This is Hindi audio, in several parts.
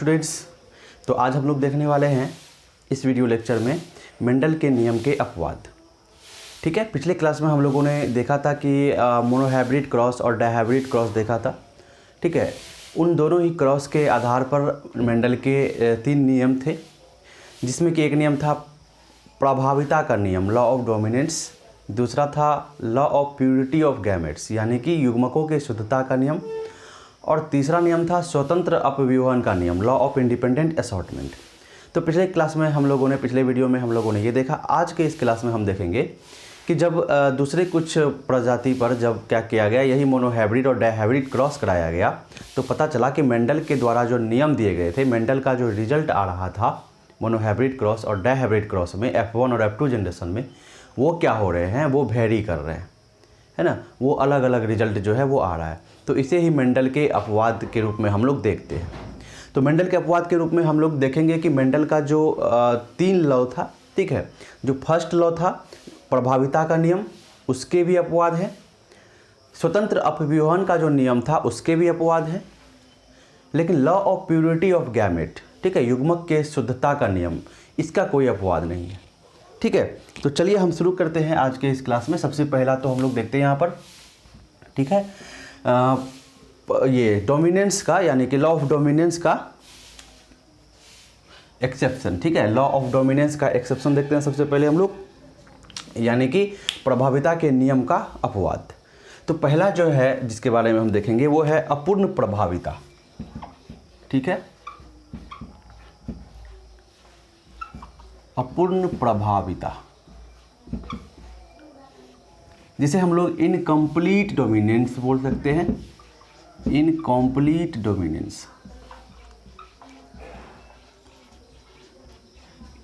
स्टूडेंट्स, तो आज हम लोग देखने वाले हैं इस वीडियो लेक्चर में मेंडल के नियम के अपवाद। ठीक है, पिछले क्लास में हम लोगों ने देखा था कि मोनोहाइब्रिड क्रॉस और डायहाइब्रिड क्रॉस देखा था। ठीक है, उन दोनों ही क्रॉस के आधार पर मेंडल के 3 नियम थे, जिसमें कि एक नियम था प्रभाविता का नियम, लॉ ऑफ डोमिनेंस। दूसरा था law of purity of gametes, यानी कि युग्मकों के शुद्धता का नियम। और तीसरा नियम था स्वतंत्र अपव्यूहन का नियम, लॉ ऑफ इंडिपेंडेंट असॉर्टमेंट। तो पिछले क्लास में हम लोगों ने, पिछले वीडियो में हम लोगों ने ये देखा। आज के इस क्लास में हम देखेंगे कि जब दूसरे कुछ प्रजाति पर जब क्या किया गया, यही मोनोहाइब्रिड और डायहाइब्रिड क्रॉस कराया गया, तो पता चला कि मेंडल के द्वारा जो नियम दिए गए थे, मेंडल का जो रिजल्ट आ रहा था मोनोहाइब्रिड क्रॉस और डायहाइब्रिड क्रॉस में, F1 और F2 जनरेशन में, वो क्या हो रहे हैं, वो वेरी कर रहे हैं, है ना। वो अलग अलग रिजल्ट जो है वो आ रहा है। तो इसे ही मेंडल के अपवाद के रूप में हम लोग देखते हैं। तो मेंडल के अपवाद के रूप में हम लोग देखेंगे कि मेंडल का जो 3 लॉ था, ठीक है, जो फर्स्ट लॉ था प्रभाविता का नियम, उसके भी अपवाद हैं। स्वतंत्र अपव्यूहन का जो नियम था उसके भी अपवाद हैं। लेकिन law of purity of gamete, ठीक है, युग्मक के शुद्धता का नियम, इसका कोई अपवाद नहीं है। ठीक है, तो चलिए हम शुरू करते हैं आज के इस क्लास में। सबसे पहला तो हम लोग देखते हैं यहाँ पर, ठीक है, ये डोमिनेंस का, यानी कि लॉ ऑफ डोमिनेंस का एक्सेप्शन। ठीक है, लॉ ऑफ डोमिनेंस का एक्सेप्शन देखते हैं सबसे पहले हम लोग, यानी कि प्रभाविता के नियम का अपवाद। तो पहला जो है जिसके बारे में हम देखेंगे वो है अपूर्ण प्रभाविता। ठीक है, अपूर्ण प्रभाविता, जिसे हम लोग इनकम्प्लीट डोमिनेंस बोल सकते हैं। Incomplete dominance,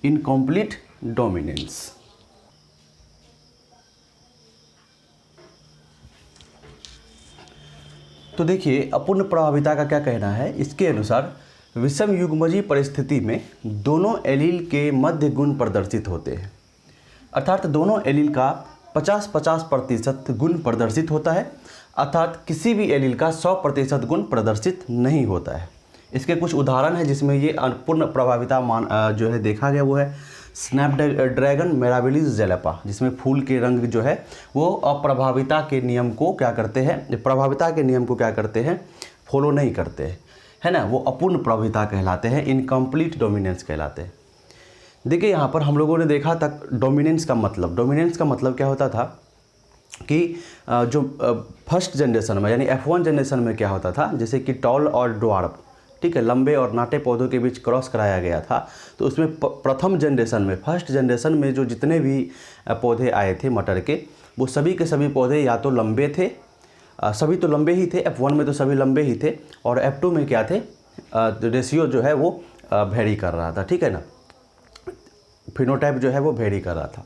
incomplete dominance. तो देखिए, अपूर्ण प्रभाविता का क्या कहना है। इसके अनुसार विषम युग्मजीय परिस्थिति में दोनों एलील के मध्य गुण प्रदर्शित होते हैं, अर्थात दोनों एलील का 50-50% गुण प्रदर्शित होता है, अर्थात किसी भी एलील का 100% गुण प्रदर्शित नहीं होता है। इसके कुछ उदाहरण हैं जिसमें ये अपूर्ण प्रभाविता जो है देखा गया, वो है स्नैपड्रैगन मिराबिलिस ज़ैलपा, जिसमें फूल के रंग जो है वो अप्रभाविता के नियम को क्या करते हैं, प्रभाविता के नियम को क्या करते हैं, फॉलो नहीं करते हैं, है ना। वो अपूर्ण प्रभाविता कहलाते हैं, इनकम्प्लीट डोमिनेंस कहलाते हैं। देखिए, यहाँ पर हम लोगों ने देखा था डोमिनेंस का मतलब क्या होता था कि जो फर्स्ट जनरेशन में, यानी F1 जनरेशन में क्या होता था, जैसे कि टॉल और ड्वार्फ, ठीक है, लंबे और नाटे पौधों के बीच क्रॉस कराया गया था। तो उसमें प्रथम जनरेशन में, फर्स्ट जनरेशन में जो जितने भी पौधे आए थे मटर के, वो सभी के सभी पौधे या तो लंबे थे, सभी तो लंबे ही थे, F1 में तो सभी लंबे ही थे, और F2 में क्या थे, रेशियो जो है वो वेरी कर रहा था, ठीक है ना, फिनोटाइप जो है वो वेरी कर रहा था।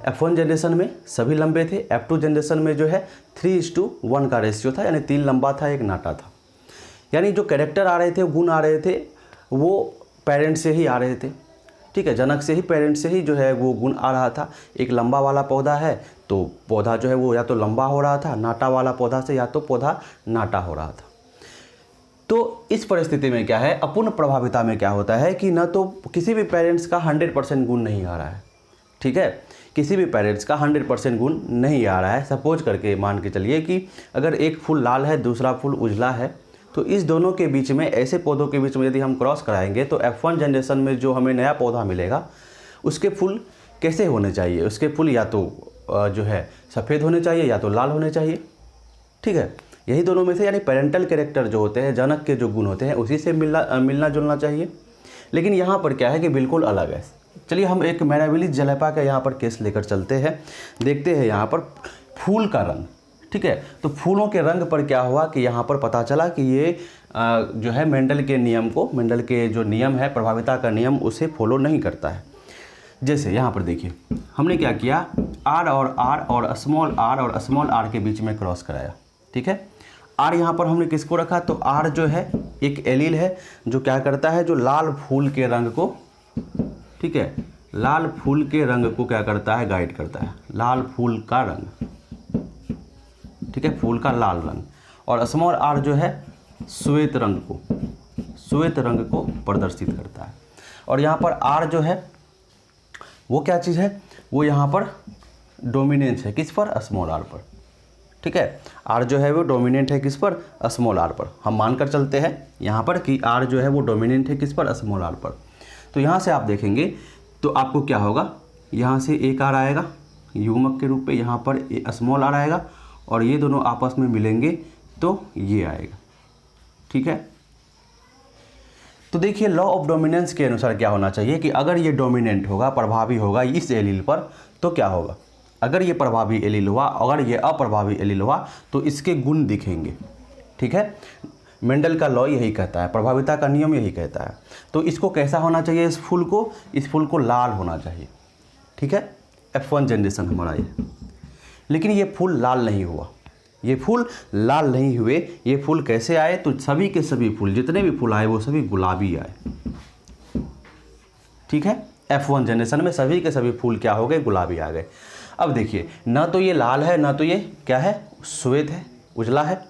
F1 जनरेशन में सभी लंबे थे, F2 जनरेशन में जो है 3:1 का रेशियो था, यानी 3 लंबा था, 1 नाटा था। यानी जो कैरेक्टर आ रहे थे, गुण आ रहे थे, वो पेरेंट से ही आ रहे थे, ठीक है, जनक से ही, पेरेंट से ही जो है वो गुण आ रहा था। एक लंबा वाला पौधा है तो पौधा जो है वो या तो लंबा हो रहा था, नाटा वाला पौधा से या तो पौधा नाटा हो रहा था। तो इस परिस्थिति में क्या है, अपूर्ण प्रभाविता में क्या होता है कि न तो किसी भी पेरेंट्स का 100% गुण नहीं आ रहा है, ठीक है, किसी भी पेरेंट्स का 100% गुण नहीं आ रहा है। सपोज करके मान के चलिए कि अगर एक फूल लाल है, दूसरा फूल उजला है, तो इस दोनों के बीच में, ऐसे पौधों के बीच में यदि हम क्रॉस कराएंगे तो F1 जनरेशन में जो हमें नया पौधा मिलेगा, उसके फूल कैसे होने चाहिए, उसके फूल या तो जो है सफ़ेद होने चाहिए या तो लाल होने चाहिए, ठीक है, यही दोनों में से, यानी पेरेंटल कैरेक्टर जो होते हैं, जनक के जो गुण होते हैं, उसी से मिलना जुलना चाहिए। लेकिन यहाँ पर क्या है कि बिल्कुल अलग है। चलिए हम एक मिराबिलिस ज़ैलपा का यहाँ पर केस लेकर चलते हैं, देखते हैं यहाँ पर फूल का रंग, ठीक है। तो फूलों के रंग पर क्या हुआ कि यहाँ पर पता चला कि ये जो है मेंडल के नियम को, मेंडल के जो नियम है प्रभाविता का नियम, उसे फॉलो नहीं करता है। जैसे यहाँ पर देखिए, हमने क्या किया, R और स्मॉल r के बीच में क्रॉस कराया, ठीक है। R यहाँ पर हमने किसको रखा, तो R जो है एक एलील है जो क्या करता है, जो लाल फूल के रंग को, ठीक है, लाल फूल के रंग को क्या करता है, गाइड करता है, लाल फूल का रंग, ठीक है, फूल का लाल रंग। और स्मॉल r जो है श्वेत रंग को, श्वेत रंग को प्रदर्शित करता है। और यहाँ पर R जो है वो क्या चीज़ है, वो यहाँ पर डोमिनेंस है, किस पर, स्मॉल r पर। ठीक है, R जो है वो डोमिनेंट है किस पर, स्मॉल r पर। हम मानकर चलते हैं यहाँ पर कि R जो है वो डोमिनेंट है किस पर, स्मॉल r पर। तो यहाँ से आप देखेंगे तो आपको क्या होगा, यहाँ से एक R आएगा युग्मक के रूप में, यहाँ पर स्मॉल r आएगा और ये दोनों आपस में मिलेंगे तो ये आएगा। ठीक है, तो देखिए लॉ ऑफ डोमिनेंस के अनुसार क्या होना चाहिए कि अगर ये डोमिनेंट होगा, प्रभावी होगा इस एलील पर, तो क्या होगा, अगर ये प्रभावी एलील हुआ, अगर ये अप्रभावी एलील हुआ तो इसके गुण दिखेंगे। ठीक है, मेंडल का लॉ यही कहता है, प्रभाविता का नियम यही कहता है। तो इसको कैसा होना चाहिए, इस फूल को लाल होना चाहिए। ठीक है, F1 जनरेशन हमारा ये, लेकिन ये फूल लाल नहीं हुआ, ये फूल लाल नहीं हुए। ये फूल कैसे आए, तो सभी के सभी फूल, जितने भी फूल आए वो सभी गुलाबी आए। ठीक है, F1 जनरेशन में सभी के सभी फूल क्या हो गए, गुलाबी आ गए। अब देखिए, ना तो ये लाल है, ना तो ये क्या है, श्वेत है, उजला है।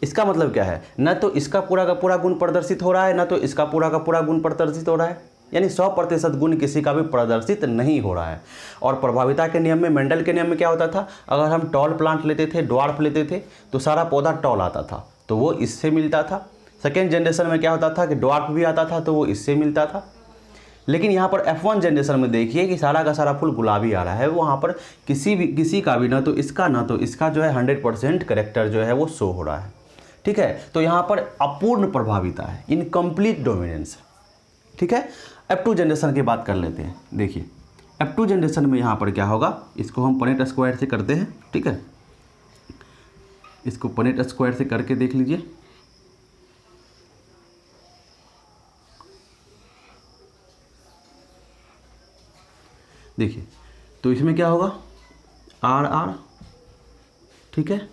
इसका मतलब क्या है, ना तो इसका पूरा का पूरा गुण प्रदर्शित हो रहा है, ना तो इसका पूरा का पूरा गुण प्रदर्शित हो रहा है, यानी 100% गुण किसी का भी प्रदर्शित नहीं हो रहा है। और प्रभाविता के नियम में, मेंडल के नियम में क्या होता था, अगर हम टॉल प्लांट लेते थे, ड्वार्फ लेते थे, तो सारा पौधा टॉल आता था, तो वो इससे मिलता था। सेकेंड जनरेशन में क्या होता था कि ड्वार्फ भी आता था, तो वो इससे मिलता था। लेकिन यहाँ पर F1 जनरेशन में देखिए कि सारा का सारा फूल गुलाबी आ रहा है। वहाँ पर किसी का भी, ना तो इसका जो है 100% करेक्टर जो है वो शो हो रहा है। ठीक है, तो यहाँ पर अपूर्ण प्रभाविता है, इनकम्प्लीट डोमिनेंस। ठीक है, F2 जनरेशन की बात कर लेते हैं। देखिए F2 जनरेशन में यहाँ पर क्या होगा, इसको हम पनेट स्क्वायर से करते हैं। ठीक है, इसको पनेट स्क्वायर से करके देख लीजिए। देखिए तो इसमें क्या होगा, आर आर, ठीक है,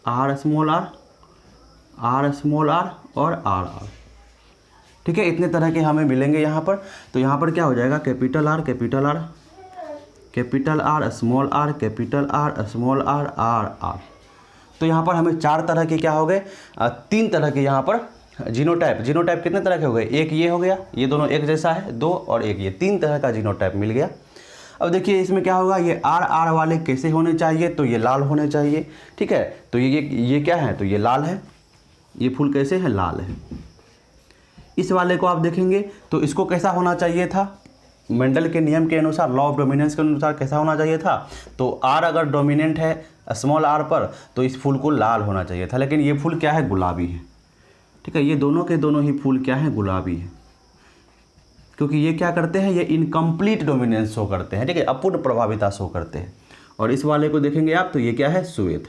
आर स्मॉल आर और आर आर। ठीक है, इतने तरह के हमें मिलेंगे यहाँ पर। तो यहाँ पर क्या हो जाएगा, capital R small R, capital R small R, R R. तो यहाँ पर हमें 4 तरह के क्या हो गए, 3 तरह के यहाँ पर जीनोटाइप कितने तरह के हो गए, एक ये हो गया, ये दोनों एक जैसा है, 2 और एक ये, 3 तरह का जीनोटाइप मिल गया। अब देखिए इसमें क्या होगा, ये आर आर वाले कैसे होने चाहिए, तो ये लाल होने चाहिए। ठीक है, तो ये क्या है, तो ये लाल है, ये फूल कैसे है, लाल है। इस वाले को आप देखेंगे तो इसको कैसा होना चाहिए था, मेंडल के नियम के अनुसार, लॉ ऑफ डोमिनेंस के अनुसार कैसा होना चाहिए था, तो आर अगर डोमिनेंट है स्मॉल आर पर तो इस फूल को लाल होना चाहिए था, लेकिन ये फूल क्या है, गुलाबी है। ठीक है, ये दोनों के दोनों ही फूल क्या हैं, गुलाबी है, क्योंकि ये क्या करते हैं, ये इनकम्प्लीट डोमिनेंस शो करते हैं। ठीक है, अपूर्ण प्रभाविता शो करते हैं। और इस वाले को देखेंगे आप तो ये क्या है, श्वेत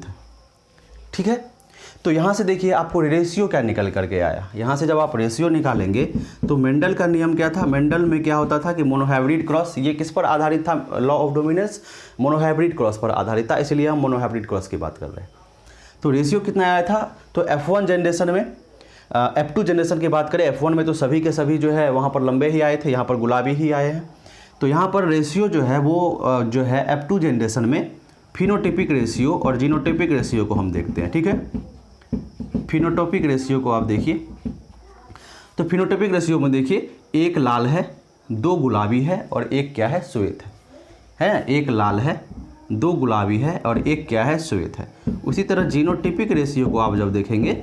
है। ठीक है, तो यहाँ से देखिए आपको रेशियो क्या निकल करके आया। यहाँ से जब आप रेशियो निकालेंगे तो मेंडल का नियम क्या था, मेंडल में क्या होता था कि मोनोहाइब्रिड क्रॉस, ये किस पर आधारित था, law of dominance monohybrid cross पर आधारित था, इसलिए हम मोनोहाइब्रिड क्रॉस की बात कर रहे हैं। तो रेशियो कितना आया था, तो F1 जनरेशन में, F2 जनरेशन की बात करें, F1 में तो सभी के सभी जो है वहाँ पर लंबे ही आए थे, यहाँ पर गुलाबी ही आए हैं। तो यहाँ पर रेशियो जो है वो जो है F2 जनरेशन में फिनोटाइपिक रेशियो और जीनोटाइपिक रेशियो को हम देखते हैं। ठीक है, फिनोटाइपिक रेशियो को आप देखिए, तो फिनोटाइपिक रेशियो में देखिए एक लाल है, 2 गुलाबी है और एक क्या है, श्वेत है। एक लाल है, 2 गुलाबी है और एक क्या है, श्वेत है। उसी तरह जीनोटाइपिक रेशियो को आप जब देखेंगे,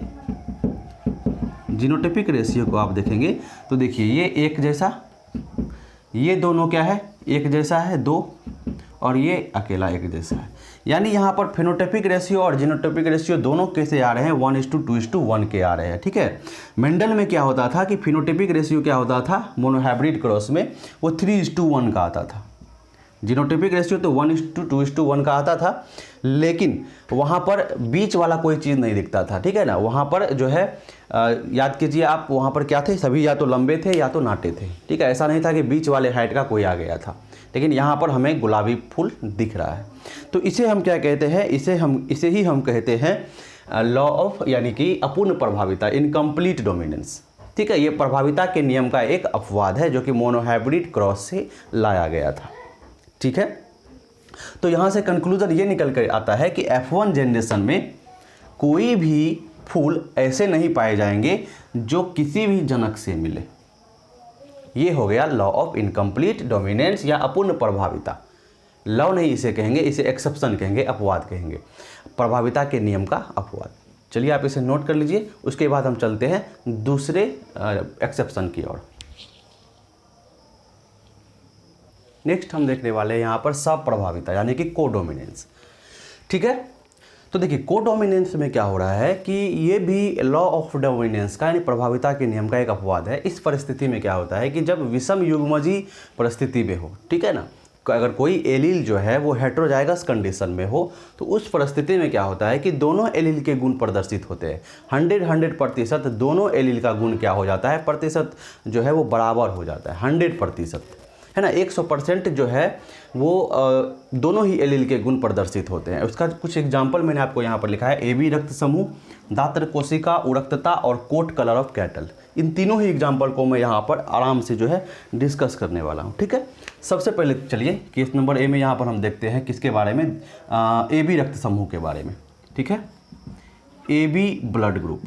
तो देखिए ये एक जैसा, ये दोनों क्या है, एक जैसा है 2, और ये अकेला एक जैसा है। यानी यहाँ पर फिनोटाइपिक रेशियो और जीनोटाइपिक रेशियो दोनों कैसे आ रहे हैं, 1:2:1 के आ रहे हैं। ठीक है, मेंडल में क्या होता था कि फिनोटाइपिक रेशियो क्या होता था, मोनोहाइब्रिड क्रॉस में वो 3:1 का आता था। जीनोटाइपिक रेशियो तो 1:2:1 का आता था, लेकिन वहाँ पर बीच वाला कोई चीज़ नहीं दिखता था। ठीक है ना, वहाँ पर जो है याद कीजिए आप, वहाँ पर क्या थे, सभी या तो लंबे थे या तो नाटे थे। ठीक है, ऐसा नहीं था कि बीच वाले हाइट का कोई आ गया था, लेकिन यहाँ पर हमें गुलाबी फूल दिख रहा है। तो इसे हम क्या कहते हैं, इसे ही हम कहते हैं लॉ ऑफ, यानी कि अपूर्ण प्रभाविता, इनकम्प्लीट डोमिनेंस। ठीक है, ये प्रभाविता के नियम का एक अपवाद है जो कि मोनोहाइब्रिड क्रॉस से लाया गया था। ठीक है, तो यहाँ से कंक्लूजन ये निकल कर आता है कि F1 जनरेशन में कोई भी फूल ऐसे नहीं पाए जाएंगे जो किसी भी जनक से मिले। ये हो गया लॉ ऑफ इनकम्प्लीट डोमिनेंस या अपूर्ण प्रभाविता। लॉ नहीं इसे कहेंगे, इसे एक्सेप्शन कहेंगे, अपवाद कहेंगे, प्रभाविता के नियम का अपवाद। चलिए आप इसे नोट कर लीजिए, उसके बाद हम चलते हैं दूसरे एक्सेप्शन की ओर। नेक्स्ट हम देखने वाले हैं यहाँ पर सप्रभाविता यानी कि कोडोमिनेंस। ठीक है, तो देखिए कोडोमिनेंस में क्या हो रहा है कि ये भी लॉ ऑफ डोमिनेंस का यानी प्रभाविता के नियम का एक अपवाद है। इस परिस्थिति में क्या होता है कि जब विषम युग्मजी परिस्थिति में हो, ठीक है ना, अगर कोई एलील जो है वो हेटेरोजाइगस कंडीशन में हो, तो उस परिस्थिति में क्या होता है कि दोनों एलील के गुण प्रदर्शित होते हैं। 100% दोनों एलील का गुण क्या हो जाता है, प्रतिशत जो है वो बराबर हो जाता है, 100% है ना। 100% जो है वो दोनों ही एलील के गुण प्रदर्शित होते हैं। उसका कुछ एग्जाम्पल मैंने आपको यहाँ पर लिखा है। AB रक्त समूह, दात्र कोशिका, उरक्तता और कोट कलर ऑफ कैटल। इन तीनों ही एग्जाम्पल को मैं यहाँ पर आराम से जो है डिस्कस करने वाला हूँ। ठीक है, सबसे पहले चलिए केस नंबर ए में यहाँ पर हम देखते हैं किसके बारे में, AB रक्त समूह के बारे में। ठीक है, AB blood group,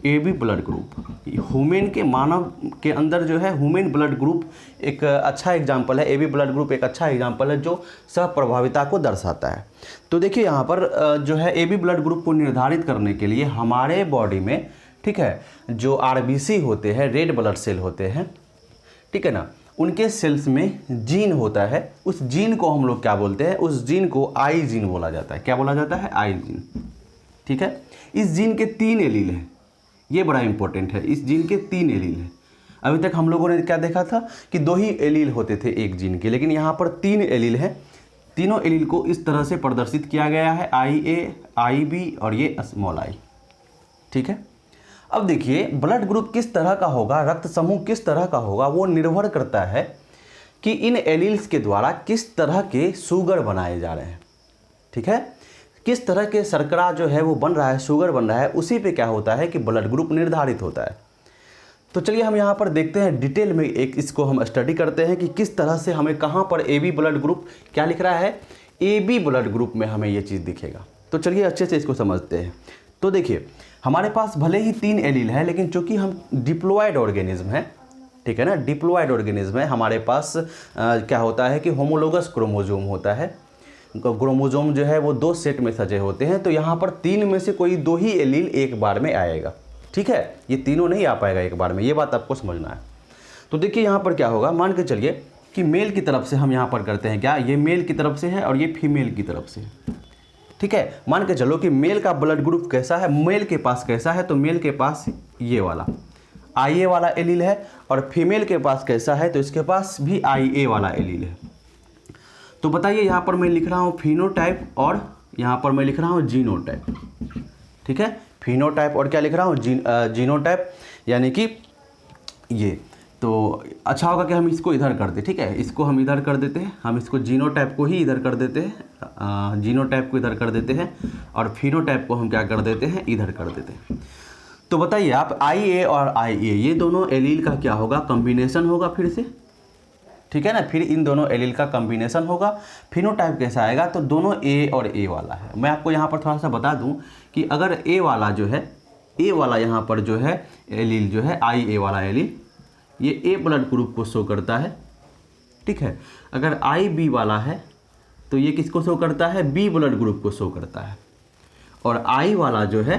AB blood group human के, मानव के अंदर जो है ह्यूमन ब्लड ग्रुप एक अच्छा एग्जाम्पल है। AB ब्लड ग्रुप एक अच्छा एग्जाम्पल है जो सहप्रभाविता को दर्शाता है। तो देखिए यहाँ पर जो है AB ब्लड ग्रुप को निर्धारित करने के लिए हमारे बॉडी में, ठीक है, जो RBC होते हैं, रेड ब्लड सेल होते हैं, ठीक है ना, उनके सेल्स में जीन होता है। उस जीन को हम लोग क्या बोलते हैं, उस जीन को आई जीन बोला जाता है। क्या बोला जाता है, आई जीन। ठीक है, इस जीन के 3 एलील हैं, ये बड़ा इंपॉर्टेंट है। इस जीन के 3 एलील हैं। अभी तक हम लोगों ने क्या देखा था कि 2 ही एलील होते थे एक जीन के, लेकिन यहाँ पर 3 एलील हैं। तीनों एलील को इस तरह से प्रदर्शित किया गया है, IA, IB और ये स्मॉल आई। ठीक है, अब देखिए ब्लड ग्रुप किस तरह का होगा, रक्त समूह किस तरह का होगा, वो निर्भर करता है कि इन एलील्स के द्वारा किस तरह के शुगर बनाए जा रहे हैं। ठीक है, किस तरह के शर्करा जो है वो बन रहा है, शुगर बन रहा है, उसी पे क्या होता है कि ब्लड ग्रुप निर्धारित होता है। तो चलिए हम यहाँ पर देखते हैं डिटेल में, एक इसको हम स्टडी करते हैं कि किस तरह से हमें कहाँ पर AB ब्लड ग्रुप क्या लिख रहा है, AB ब्लड ग्रुप में हमें ये चीज़ दिखेगा। तो चलिए अच्छे से इसको समझते हैं। तो देखिए हमारे पास भले ही 3 एलील है, लेकिन चूंकि हम डिप्लॉयड ऑर्गेनिज्म है, ठीक है ना, डिप्लॉयड ऑर्गेनिज्म है, हमारे पास क्या होता है कि होमोलोगस क्रोमोजोम होता है। क्रोमोजोम जो है वो 2 सेट में सजे होते हैं। तो यहाँ पर 3 में से कोई 2 ही एलील एक बार में आएगा। ठीक है, ये तीनों नहीं आ पाएगा एक बार में, ये बात आपको समझना है। तो देखिए यहाँ पर क्या होगा, मान के चलिए कि मेल की तरफ से हम यहाँ पर करते हैं क्या, ये मेल की तरफ से है और ये फीमेल की तरफ से। ठीक है, मान के चलो कि मेल का ब्लड ग्रुप कैसा है, मेल के पास कैसा है, तो मेल के पास ये वाला IA वाला एलील है, और फीमेल के पास कैसा है, तो इसके पास भी IA वाला एलील है। तो बताइए यहाँ पर मैं लिख रहा हूँ फिनोटाइप और यहाँ पर मैं लिख रहा हूँ जीनोटाइप। ठीक है, फिनोटाइप और क्या लिख रहा हूँ, जीनोटाइप, यानी कि ये। तो अच्छा होगा कि हम इसको इधर कर दें। ठीक है, इसको हम इधर कर देते हैं, हम इसको जीनोटाइप को ही इधर कर देते हैं, जीनोटाइप को इधर कर देते हैं, और फिनोटाइप को हम क्या कर देते हैं, इधर कर देते हैं। तो बताइए आप IA और IA ये दोनों एलील का क्या होगा, कॉम्बिनेशन होगा फिर से। ठीक है ना, फिर इन दोनों एलील का कॉम्बिनेशन होगा। फिनोटाइप कैसा आएगा, तो दोनों A और A वाला है। मैं आपको यहाँ पर थोड़ा सा बता दूँ कि अगर A वाला जो है, A वाला यहाँ पर जो है एलील जो है, IA वाला एलील, ये A ब्लड ग्रुप को शो करता है। ठीक है, अगर IB वाला है तो ये किसको शो करता है, B ब्लड ग्रुप को शो करता है। और I वाला जो है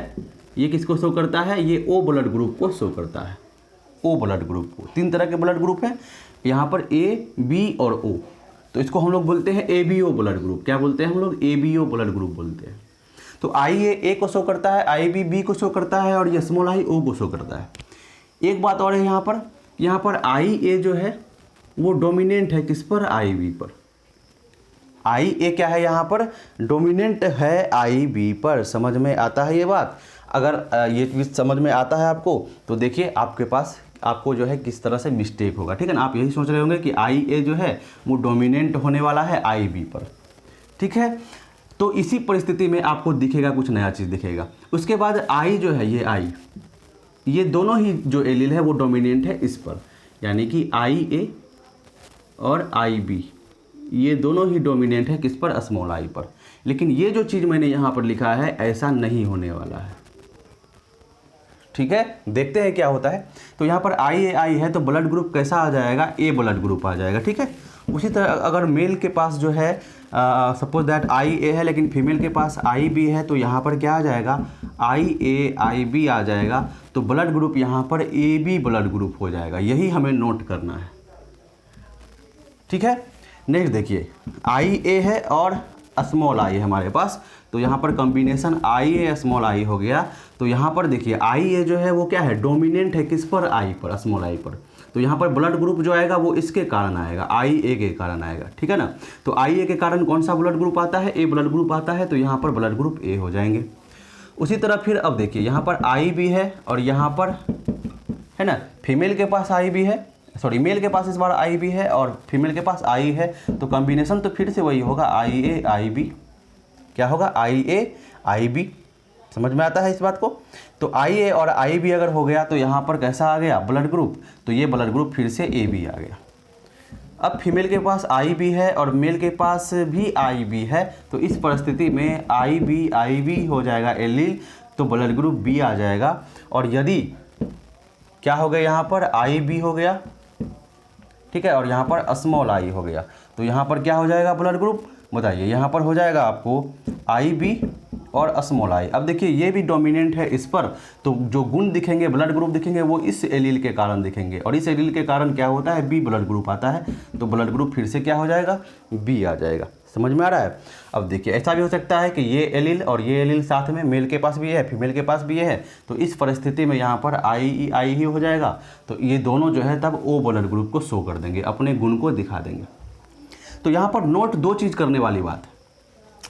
ये किसको शो करता है, ये O ब्लड ग्रुप को शो करता है, O ब्लड ग्रुप को। 3 तरह के ब्लड ग्रुप हैं यहाँ पर, A, B और O। तो इसको हम लोग बोलते हैं ABO ब्लड ग्रुप। क्या बोलते हैं हम लोग, ABO ब्लड ग्रुप बोलते हैं। तो IA A को शो करता है, IB B को शो करता है, और ये स्मॉल I O को शो करता है। एक बात और है यहाँ पर IA जो है वो डोमिनेंट है किस पर, IB पर। IA क्या है यहाँ पर, डोमिनेंट है IB पर। समझ में आता है ये बात? अगर ये चीज़ समझ में आता है आपको, तो देखिए आपके पास आपको जो है किस तरह से मिस्टेक होगा। ठीक है ना, आप यही सोच रहे होंगे कि IA जो है वो डोमिनेंट होने वाला है IB पर। ठीक है, तो इसी परिस्थिति में आपको दिखेगा कुछ नया चीज़ दिखेगा। उसके बाद I जो है, ये I, ये दोनों ही जो एलील है वो डोमिनेंट है इस पर, यानी कि IA और IB ये दोनों ही डोमिनेंट है किस पर, स्मॉल I पर। लेकिन ये जो चीज़ मैंने यहाँ पर लिखा है ऐसा नहीं होने वाला है। ठीक है, देखते हैं क्या होता है। तो यहाँ पर आई है तो ब्लड ग्रुप कैसा आ जाएगा, ए ब्लड ग्रुप आ जाएगा। ठीक है, उसी तरह अगर मेल के पास जो है सपोज दैट आई ए है लेकिन फीमेल के पास आई बी है, तो यहाँ पर क्या आ जाएगा, आई ए आई बी आ जाएगा। तो ब्लड ग्रुप यहाँ पर ए बी ब्लड ग्रुप हो जाएगा। यही हमें नोट करना है। ठीक है, नेक्स्ट देखिए, आई ए है और स्मॉल आई है हमारे पास, तो यहाँ पर combination I A small I हो गया। तो यहाँ पर देखिए आई ए जो है वो क्या है, डोमिनेंट है किस पर, आई पर, स्मॉल आई पर। तो यहाँ पर ब्लड ग्रुप जो आएगा वो इसके कारण आएगा, आई ए के कारण आएगा। ठीक है ना, तो आई ए के कारण कौन सा ब्लड ग्रुप आता है, ए ब्लड ग्रुप आता है, तो यहाँ पर ब्लड ग्रुप ए हो जाएंगे। उसी तरह फिर अब देखिए यहाँ पर आई बी है और यहाँ पर है ना फीमेल के पास आई बी है, सॉरी मेल के पास इस बार आई बी है और फीमेल के पास आई है। तो कॉम्बिनेशन तो फिर से वही होगा, आई ए आई बी, क्या होगा, आई ए आई बी। समझ में आता है इस बात को। तो आई ए और आई बी अगर हो गया तो यहाँ पर कैसा आ गया, ब्लड ग्रुप, तो ये ब्लड ग्रुप फिर से ए बी आ गया। अब फीमेल के पास आई बी है और मेल के पास भी आई बी है, तो इस परिस्थिति में आई बी हो जाएगा एलील, तो ब्लड ग्रुप बी आ जाएगा। और यदि क्या हो गया, यहाँ पर आई बी हो गया, ठीक है, और यहाँ पर स्मॉल आई हो गया, तो यहाँ पर क्या हो जाएगा ब्लड ग्रुप, बताइए, यहाँ पर हो जाएगा आपको आई बी और स्मॉल आई। अब देखिए ये भी डोमिनेंट है इस पर, तो जो गुण दिखेंगे, ब्लड ग्रुप दिखेंगे, वो इस एलील के कारण दिखेंगे, और इस एलील के कारण क्या होता है, बी ब्लड ग्रुप आता है, तो ब्लड ग्रुप फिर से क्या हो जाएगा, बी आ जाएगा। समझ में आ रहा है। अब देखिए ऐसा भी हो सकता है कि ये एलील और ये एलील साथ में, मेल के पास भी है फीमेल के पास भी है, तो इस परिस्थिति में यहाँ पर आई ही हो जाएगा, तो ये दोनों जो है तब ओ ब्लड ग्रुप को शो कर देंगे, अपने गुण को दिखा देंगे। तो यहाँ पर नोट दो चीज़ करने वाली बात है।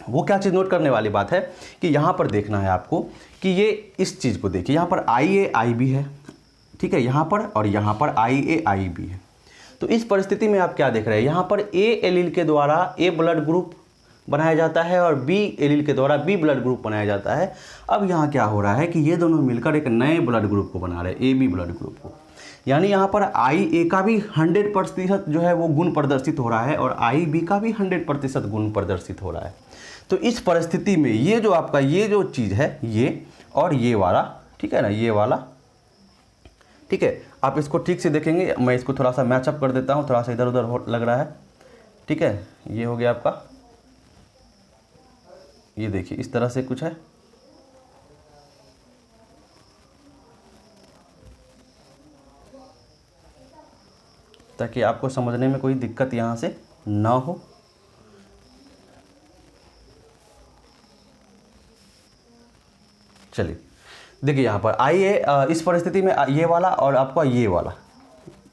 वो क्या चीज़ नोट करने वाली बात है कि यहाँ पर देखना है आपको कि ये इस चीज़ को देखिए, यहाँ पर आई ए आई बी है, ठीक है, यहाँ पर, और यहाँ पर आई ए आई बी है। तो इस परिस्थिति में आप क्या देख रहे हैं, यहाँ पर ए एलील के द्वारा ए ब्लड ग्रुप बनाया जाता है और बी एलील के द्वारा बी ब्लड ग्रुप बनाया जाता है। अब यहाँ क्या हो रहा है कि ये दोनों मिलकर एक नए ब्लड ग्रुप को बना रहे हैं, ए बी ब्लड ग्रुप को। यानी यहाँ पर आई ए का भी 100% जो है वो गुण प्रदर्शित हो रहा है और आई बी का भी 100% गुण प्रदर्शित हो रहा है। तो इस परिस्थिति में ये जो आपका ये जो चीज़ है, ये और ये वाला, ठीक है ना, ये वाला, ठीक है, आप इसको ठीक से देखेंगे। मैं इसको थोड़ा सा मैचअप कर देता हूँ, थोड़ा सा इधर उधर लग रहा है, ठीक है। ये हो गया आपका, ये देखिए इस तरह से कुछ है, ताकि आपको समझने में कोई दिक्कत यहाँ से ना हो। चलिए देखिए यहाँ पर आइए, इस परिस्थिति में ये वाला और आपका ये वाला,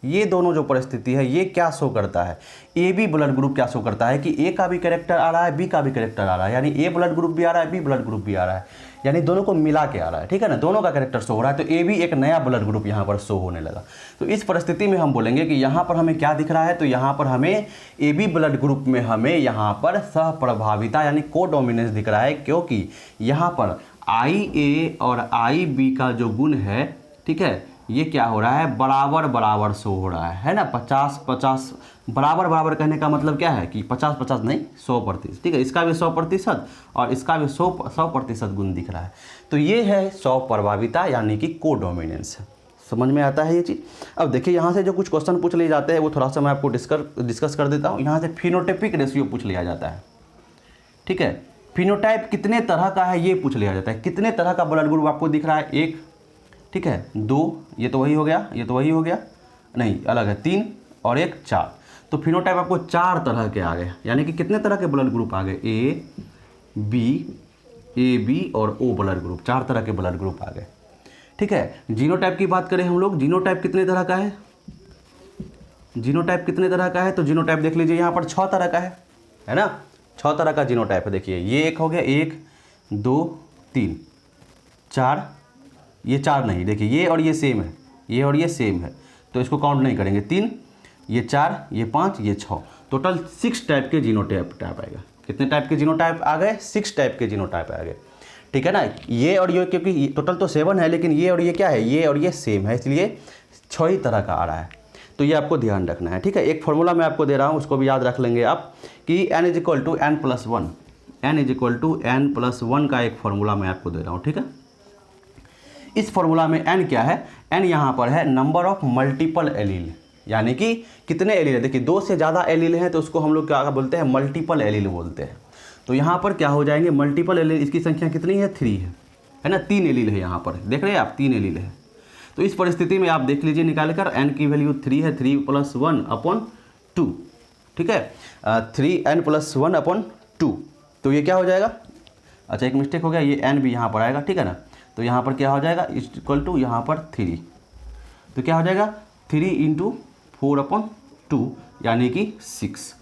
ये दोनों जो परिस्थिति है ये क्या शो करता है, ए बी ब्लड ग्रुप क्या शो करता है कि ए का भी कैरेक्टर आ रहा है, बी का भी कैरेक्टर आ रहा है, यानी ए ब्लड ग्रुप भी आ रहा है, बी ब्लड ग्रुप भी आ रहा है, यानी दोनों को मिला के आ रहा है, ठीक है ना, दोनों का कैरेक्टर शो हो रहा है। तो ए बी एक नया ब्लड ग्रुप यहाँ पर शो होने लगा। तो इस परिस्थिति में हम बोलेंगे कि यहाँ पर हमें क्या दिख रहा है, तो यहाँ पर हमें ए बी ब्लड ग्रुप में हमें यहाँ पर सहप्रभाविता यानी को डोमिनेंस दिख रहा है, क्योंकि यहाँ पर आई ए और आई बी का जो गुण है, ठीक है, ये क्या हो रहा है, बराबर बराबर शो हो रहा है ना, 50-50 बराबर बराबर कहने का मतलब क्या है कि 50-50 नहीं 100%, ठीक है, इसका भी 100% और इसका भी 100% गुण दिख रहा है। तो ये है सहप्रभाविता यानी कि को डोमिनेंस। समझ में आता है ये चीज़। अब देखिए यहाँ से जो कुछ क्वेश्चन पूछ लिए जाते हैं वो थोड़ा सा मैं आपको डिस्कस कर देता हूँ। यहाँ से फिनोटाइपिक रेशियो पूछ लिया जाता है, ठीक है, फिनोटाइप कितने तरह का है ये पूछ लिया जाता है, कितने तरह का ब्लड ग्रुप आपको दिख रहा है, 1, ठीक है, 2, ये तो वही हो गया, ये तो वही हो गया, नहीं अलग है, 3 और 1 4। तो फिनोटाइप आपको 4 तरह के आ गए, यानी कि कितने तरह के ब्लड ग्रुप आ गए, ए बी और ओ ब्लड ग्रुप, 4 तरह के ब्लड ग्रुप आ गए, ठीक है। जीनोटाइप की बात करें हम लोग, जीनोटाइप कितने तरह का है, जीनोटाइप कितने तरह का है, तो जीनोटाइप देख लीजिए यहाँ पर 6 तरह का है ना, 6 तरह का जीनोटाइप है। देखिए ये एक हो गया, 1 2 3 4, ये 4 नहीं, देखिए ये और ये सेम है, ये और ये सेम है, तो इसको काउंट नहीं करेंगे, 3, ये 4, ये 5, ये 6, टोटल 6 टाइप के जीनोटाइप आएगा। कितने टाइप के जीनोटाइप आ गए, 6 टाइप के जीनोटाइप आ गए, ठीक है ना। ये और ये, क्योंकि टोटल तो 7 है, लेकिन ये और ये क्या है, ये और ये सेम है, इसलिए 6 ही तरह का आ रहा है। तो ये आपको ध्यान रखना है, ठीक है। एक फॉर्मूला मैं आपको दे रहा हूँ, उसको भी याद रख लेंगे आप कि n = n+1, n is equal to n plus 1 का एक फॉर्मूला मैं आपको दे रहा हूँ, ठीक है। इस फॉर्मूला में n क्या है, n यहाँ पर है नंबर ऑफ मल्टीपल एलील, यानी कि कितने एलील है। देखिए 2 से ज़्यादा एलील हैं तो उसको हम लोग क्या बोलते हैं, मल्टीपल एलील बोलते हैं। तो यहाँ पर क्या हो जाएंगे, मल्टीपल एलील, इसकी संख्या कितनी है, 3 है ना, 3 एलील है यहाँ पर, देख रहे हैं आप, 3 एलील है। तो इस परिस्थिति में आप देख लीजिए निकाल कर, n की वैल्यू 3 है, 3 प्लस 1 अपॉन 2, ठीक है, 3n प्लस 1 अपॉन 2। तो ये क्या हो जाएगा, अच्छा एक मिस्टेक हो गया, ये n भी यहाँ पर आएगा, ठीक है ना। तो यहाँ पर क्या हो जाएगा, इक्वल टू यहाँ पर 3, तो क्या हो जाएगा 3 इंटू 4 अपॉन 2 यानी कि 6,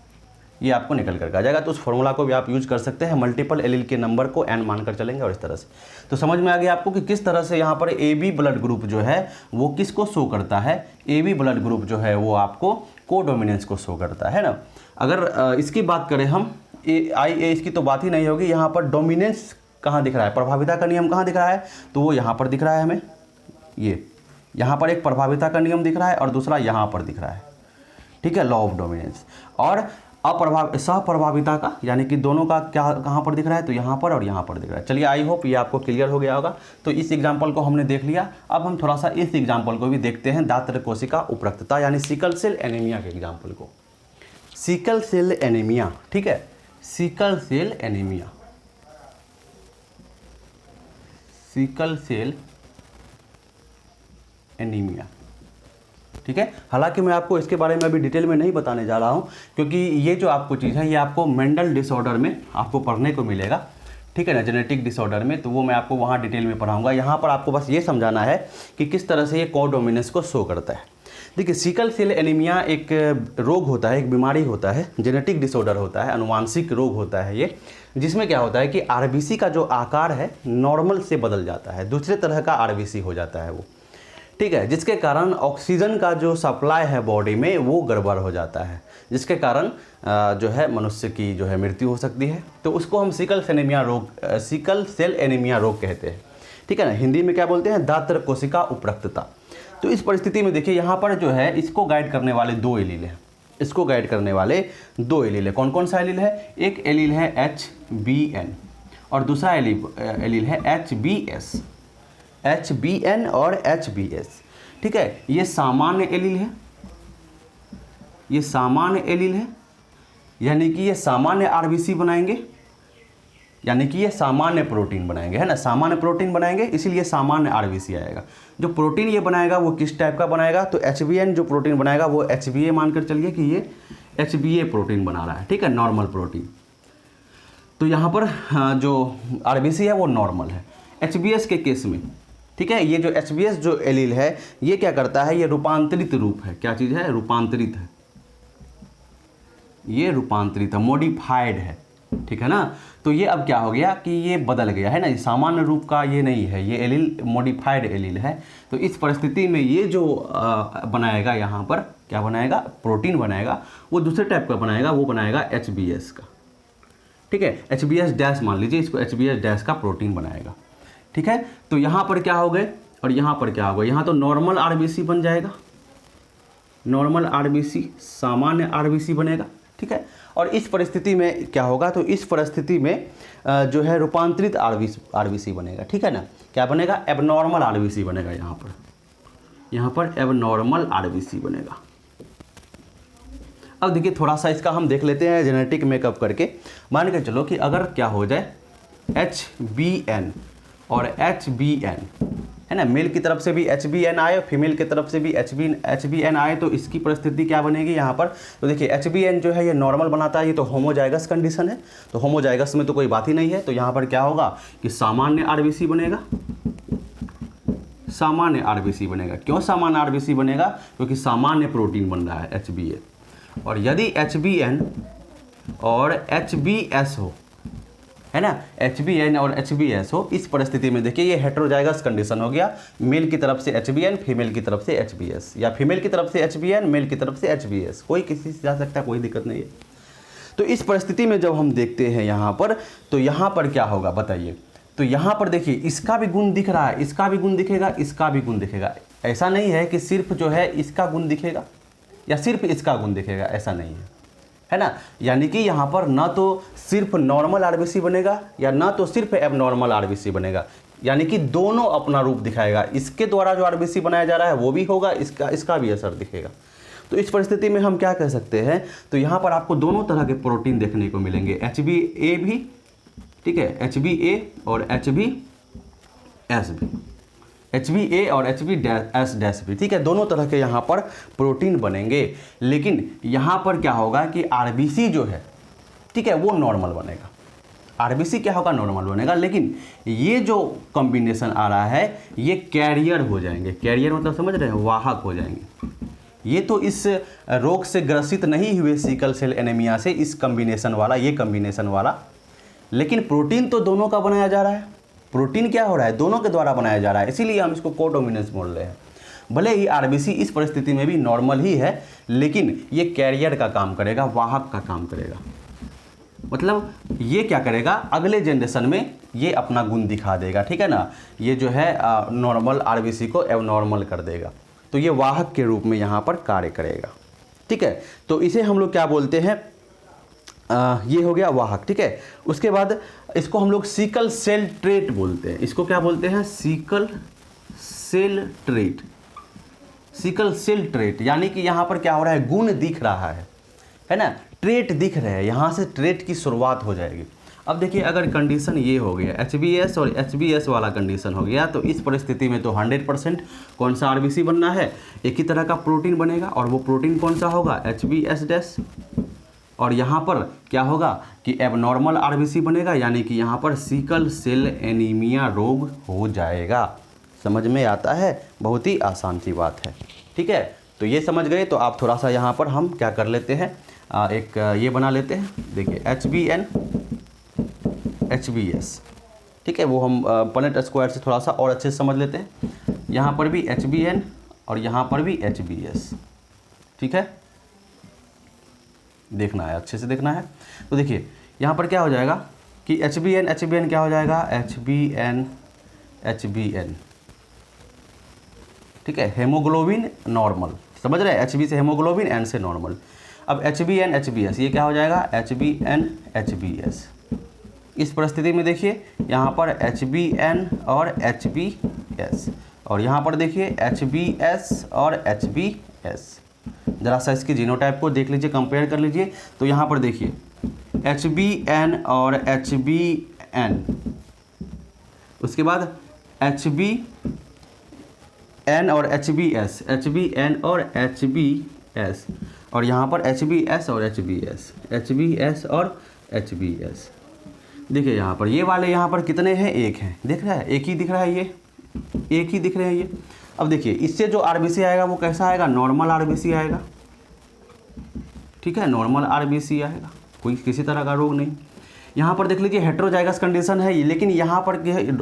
ये आपको निकल कर आ जाएगा। तो उस फॉर्मूला को भी आप यूज कर सकते हैं, मल्टीपल एलील के नंबर को n मानकर चलेंगे और इस तरह से। तो समझ में आ गया आपको कि किस तरह से यहाँ पर AB ब्लड ग्रुप जो है वो किसको शो करता है, AB ब्लड ग्रुप जो है वो आपको कोडोमिनेंस को शो करता है ना। अगर इसकी बात करें हम, IA इसकी तो बात ही नहीं होगी। यहाँ पर डोमिनेंस कहाँ दिख रहा है, प्रभाविता का नियम कहाँ दिख रहा है, तो वो यहाँ पर दिख रहा है हमें, ये यहाँ पर एक प्रभाविता का नियम दिख रहा है और दूसरा यहाँ पर दिख रहा है, ठीक है, लॉ ऑफ डोमिनेंस। और सहप्रभाविता का, यानी कि दोनों का क्या कहाँ पर दिख रहा है, तो यहाँ पर और यहाँ पर दिख रहा है। चलिए आई होप ये आपको क्लियर हो गया होगा। तो इस एग्जाम्पल को हमने देख लिया। अब हम थोड़ा सा इस एग्जाम्पल को भी देखते हैं, दात्र कोशिका उपरक्तता यानी सिकल सेल एनीमिया के एग्जाम्पल को। सिकल सेल एनीमिया, ठीक है, sickle cell anaemia, sickle cell anaemia, ठीक है। हालांकि मैं आपको इसके बारे में अभी डिटेल में नहीं बताने जा रहा हूं, क्योंकि ये जो आपको चीज़ है ये आपको मेंडल डिसऑर्डर में आपको पढ़ने को मिलेगा, ठीक है ना, जेनेटिक डिसऑर्डर में। तो वो मैं आपको वहाँ डिटेल में पढ़ाऊंगा। यहाँ पर आपको बस ये समझाना है कि किस तरह से ये कोडोमिनेंस को शो करता है। देखिए सिकल सेल एनीमिया एक रोग होता है, एक बीमारी होता है, जेनेटिक डिसऑर्डर होता है, अनुवांशिक रोग होता है ये, जिसमें क्या होता है कि आरबीसी का जो आकार है नॉर्मल से बदल जाता है, दूसरे तरह का आरबीसी हो जाता है वो, ठीक है, जिसके कारण ऑक्सीजन का जो सप्लाई है बॉडी में वो गड़बड़ हो जाता है, जिसके कारण जो है मनुष्य की जो है मृत्यु हो सकती है। तो उसको हम सिकल सेल एनीमिया रोग कहते हैं, ठीक है ना। हिंदी में क्या बोलते हैं, दात्र कोशिका उपरक्तता। तो इस परिस्थिति में देखिए यहाँ पर जो है इसको गाइड करने वाले 2 एलील हैं, इसको गाइड करने वाले 2 एलील है। कौन कौन सा एलील है, एक एलील है HBN और दूसरा एलील है HBN और HBS, ठीक है। ये सामान्य एलील है, ये सामान्य एलील है, यानी कि ये सामान्य आरबीसी बनाएंगे, यानी कि ये सामान्य प्रोटीन बनाएंगे, है ना, सामान्य प्रोटीन बनाएंगे, इसीलिए सामान्य आरबीसी आएगा। जो प्रोटीन ये बनाएगा वो किस टाइप का बनाएगा, तो HBN जो प्रोटीन बनाएगा वो HBA मानकर चलिए कि ये HBA प्रोटीन बना रहा है, ठीक है, नॉर्मल प्रोटीन। तो यहाँ पर जो आरबीसी है वो नॉर्मल है। HBS के केस में, ठीक है, ये जो HBS जो एलील है ये क्या करता है, ये रूपांतरित रूप है, क्या चीज़ है, रूपांतरित है, ये रूपांतरित है, मॉडिफाइड है, ठीक है ना। तो ये अब क्या हो गया कि ये बदल गया है ना, सामान्य रूप का ये नहीं है, ये एलील मॉडिफाइड एलील है। तो इस परिस्थिति में ये जो बनाएगा, यहाँ पर क्या बनाएगा, प्रोटीन बनाएगा, वो दूसरे टाइप का बनाएगा, वो बनाएगा HBS का, ठीक है, HBS डैश मान लीजिए इसको, HBS डैश का प्रोटीन बनाएगा, ठीक है। तो यहाँ पर क्या हो गए और यहाँ पर क्या हो गया, यहाँ तो नॉर्मल आरबीसी बन जाएगा, नॉर्मल आरबीसी सामान्य आरबीसी बनेगा, ठीक है। और इस परिस्थिति में क्या होगा, तो इस परिस्थिति में जो है रूपांतरित आरबीसी बनेगा, ठीक है ना। क्या बनेगा, एबनॉर्मल आरबीसी बनेगा, यहाँ पर एबनॉर्मल आरबीसी बनेगा। अब देखिए थोड़ा सा इसका हम देख लेते हैं जेनेटिक मेकअप करके। मान के चलो कि अगर क्या हो जाए HBN और HBN, है ना, मेल की तरफ से भी HBN आए, फीमेल की तरफ से भी HBN आए, तो इसकी परिस्थिति क्या बनेगी यहाँ पर। तो देखिए HBN जो है ये नॉर्मल बनाता है, ये तो होमोजाइगस कंडीशन है, तो होमोजाइगस में तो कोई बात ही नहीं है। तो यहाँ पर क्या होगा कि सामान्य आरबीसी बनेगा, सामान्य आरबीसी बनेगा। क्यों सामान्य आरबीसी बनेगा, क्योंकि सामान्य प्रोटीन बन रहा है HBA। और यदि HBN और HBS हो, है ना, HBN और HBS हो, इस परिस्थिति में देखिए ये हेटेरोजाइगस कंडीशन हो गया, मेल की तरफ से HBN, फीमेल की तरफ से HBS, या फीमेल की तरफ से HBN, मेल की तरफ से HBS, कोई किसी से जा सकता है, कोई दिक्कत नहीं है। तो इस परिस्थिति में जब हम देखते हैं यहाँ पर, तो यहाँ पर क्या होगा बताइए। तो यहाँ पर देखिए इसका भी गुण दिख रहा है, इसका भी गुण दिखेगा, इसका भी गुण दिखेगा। ऐसा नहीं है कि सिर्फ जो है इसका गुण दिखेगा या सिर्फ इसका गुण दिखेगा, ऐसा नहीं है, है ना। यानी कि यहाँ पर ना तो सिर्फ नॉर्मल आरबीसी बनेगा या ना तो सिर्फ एबनॉर्मल आरबीसी बनेगा, यानी कि दोनों अपना रूप दिखाएगा। इसके द्वारा जो आरबीसी बनाया जा रहा है वो भी होगा, इसका भी असर दिखेगा। तो इस परिस्थिति में हम क्या कह सकते हैं, तो यहाँ पर आपको दोनों तरह के प्रोटीन देखने को मिलेंगे, HbA भी, ठीक है, HbA और HbS भी, HbA और HbS भी, ठीक है, दोनों तरह के यहाँ पर प्रोटीन बनेंगे। लेकिन यहाँ पर क्या होगा कि आरबीसी जो है, ठीक है, वो नॉर्मल बनेगा। आरबीसी क्या होगा, नॉर्मल बनेगा। लेकिन ये जो कॉम्बिनेशन आ रहा है ये कैरियर हो जाएंगे। कैरियर मतलब समझ रहे हैं, वाहक हो जाएंगे। ये तो इस रोग से ग्रसित नहीं हुए सिकल सेल एनीमिया से, इस कॉम्बिनेशन वाला, ये कॉम्बिनेशन वाला। लेकिन प्रोटीन तो दोनों का बनाया जा रहा है। प्रोटीन क्या हो रहा है, दोनों के द्वारा बनाया जा रहा है, इसीलिए हम इसको कोडोमिनेंस बोल रहे हैं। भले ही आरबीसी इस परिस्थिति में भी नॉर्मल ही है, लेकिन ये कैरियर का काम करेगा, वाहक का काम करेगा। मतलब ये क्या करेगा, अगले जनरेशन में ये अपना गुण दिखा देगा, ठीक है ना। ये जो है नॉर्मल आरबीसी को एबनॉर्मल कर देगा, तो ये वाहक के रूप में यहाँ पर कार्य करेगा, ठीक है। तो इसे हम लोग क्या बोलते हैं, ये हो गया वाहक, ठीक है। उसके बाद इसको हम लोग सिकल सेल ट्रेट बोलते हैं। इसको क्या बोलते हैं, sickle cell trait. Sickle cell trait यानी कि यहाँ पर क्या हो रहा है, गुण दिख रहा है ना, ट्रेट दिख रहे हैं, यहाँ से ट्रेट की शुरुआत हो जाएगी। अब देखिए, अगर कंडीशन ये हो गया, HbS और HbS वाला कंडीशन हो गया, तो इस परिस्थिति में तो 100% कौन सा आरबीसी बनना है, एक ही तरह का प्रोटीन बनेगा। और वो प्रोटीन कौन सा होगा, HbS-। और यहाँ पर क्या होगा कि एबनॉर्मल आरबीसी बनेगा, यानी कि यहाँ पर सिकल सेल एनीमिया रोग हो जाएगा। समझ में आता है, बहुत ही आसान सी बात है, ठीक है। तो ये समझ गए। तो आप थोड़ा सा यहाँ पर हम क्या कर लेते हैं, एक ये बना लेते हैं। देखिए HbN HbS, ठीक है, वो हम पनेट स्क्वायर से थोड़ा सा और अच्छे से समझ लेते हैं। यहाँ पर भी HbN और यहाँ पर भी HbS, ठीक है, देखना है, अच्छे से देखना है। तो देखिए यहाँ पर क्या हो जाएगा कि HbN क्या हो जाएगा, HbN, ठीक है, हेमोग्लोबिन नॉर्मल, समझ रहे हैं, Hb से हेमोग्लोबिन, N से नॉर्मल। अब HbN HbS ये क्या हो जाएगा, HbN HbS। इस परिस्थिति में देखिए यहाँ पर HbN और HbS, और यहाँ पर देखिए HbS और HbS। ज़रा सा इसकी जीनोटाइप को देख लीजिए, कंपेयर कर लीजिए। तो यहाँ पर देखिए HbN और HbN, उसके बाद HbN और HbS, HbN और HbS, और यहाँ पर HbS और HbS, HbS और HbS। देखिए यहाँ पर ये वाले यहाँ पर कितने हैं, एक हैं, दिख रहा है, एक ही दिख रहा है, ये एक ही दिख रहे हैं ये। अब देखिए इससे जो आरबीसी आएगा वो कैसा आएगा, नॉर्मल आरबीसी आएगा, ठीक है, नॉर्मल आरबीसी आएगा, कोई किसी तरह का रोग नहीं। यहाँ पर देख लीजिए हेटेरोजाइगस कंडीशन है, लेकिन यहाँ पर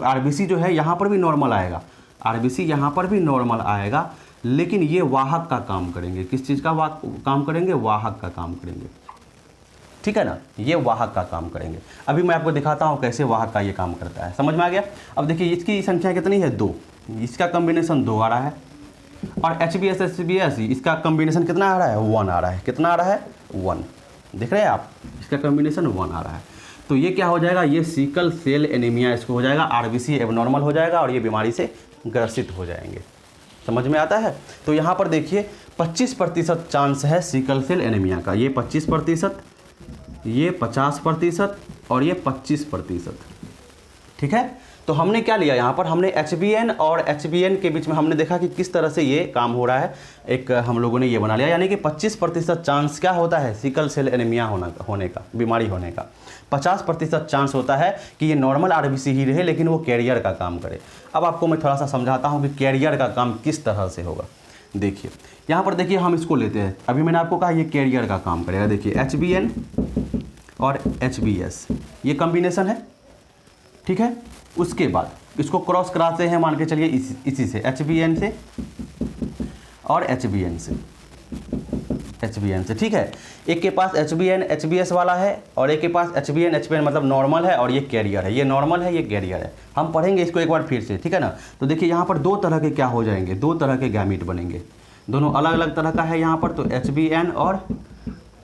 आरबीसी जो है यहाँ पर भी नॉर्मल आएगा, आरबीसी यहाँ पर भी नॉर्मल आएगा, लेकिन ये वाहक का काम करेंगे। किस चीज़ का काम करेंगे, वाहक का काम करेंगे, ठीक है ना, ये वाहक का काम करेंगे। अभी मैं आपको दिखाता हूँ कैसे वाहक का ये काम करता है, समझ में आ गया। अब देखिए इसकी संख्या कितनी है, 2, इसका कॉम्बिनेशन 2 आ रहा है, और HbS HbS इसका कॉम्बिनेशन कितना आ रहा है, 1 आ रहा है। कितना आ रहा है, 1, देख रहे हैं आप, इसका कॉम्बिनेशन 1 आ रहा है। तो ये क्या हो जाएगा, ये सिकल सेल एनीमिया इसको हो जाएगा, आरबीसी एबनॉर्मल हो जाएगा और ये बीमारी से ग्रसित हो जाएंगे। समझ में आता है। तो यहाँ पर देखिए 25% चांस है सिकल सेल एनीमिया का, ये 25%, ये 50% और ये 25%, ठीक है। तो हमने क्या लिया, यहाँ पर हमने HbN और HbN के बीच में हमने देखा कि किस तरह से ये काम हो रहा है, एक हम लोगों ने ये बना लिया, यानी कि 25% चांस क्या होता है सिकल सेल एनीमिया होने का, बीमारी होने का। 50% चांस होता है कि ये नॉर्मल आरबीसी ही रहे, लेकिन वो कैरियर का काम करे। अब आपको मैं थोड़ा सा समझाता हूँ कि कैरियर का काम किस तरह से होगा। देखिए यहाँ पर देखिए हम इसको लेते हैं, अभी मैंने आपको कहा ये कैरियर का काम करेगा। देखिए HbN और HbS ये कॉम्बिनेशन है, ठीक है। उसके बाद इसको क्रॉस कराते हैं, मान के चलिए इसी से, HbN से और HbN से, ठीक है। एक के पास HbN HbS वाला है और एक के पास HbN HbN मतलब नॉर्मल है, और ये कैरियर है, ये नॉर्मल है, ये कैरियर है। हम पढ़ेंगे इसको एक बार फिर से, ठीक है ना। तो देखिए यहाँ पर 2 तरह के क्या हो जाएंगे, 2 तरह के गैमीट बनेंगे, दोनों अलग अलग तरह का है यहाँ पर। तो HbN और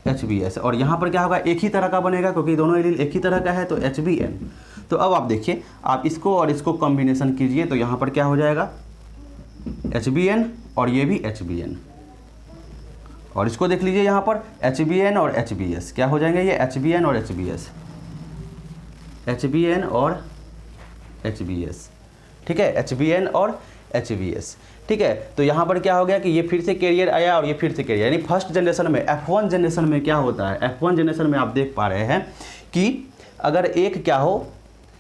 HBS, और यहाँ पर क्या होगा, एक ही तरह का बनेगा क्योंकि दोनों एलील एक ही तरह का है, तो HBN। तो अब आप देखिए, आप इसको और इसको कॉम्बिनेशन कीजिए तो यहाँ पर क्या हो जाएगा, HBN और ये भी HBN, और इसको देख लीजिए यहाँ पर HBN और HBS क्या हो जाएंगे, ये HBN और HBS, HBN और HBS, ठीक है, HBN और HBS, ठीक है। तो यहाँ पर क्या हो गया कि ये फिर से कैरियर आया और ये फिर से कैरियर, यानी फर्स्ट जनरेशन में F1 जनरेशन में क्या होता है, F1 जनरेशन में आप देख पा रहे हैं कि अगर एक क्या हो,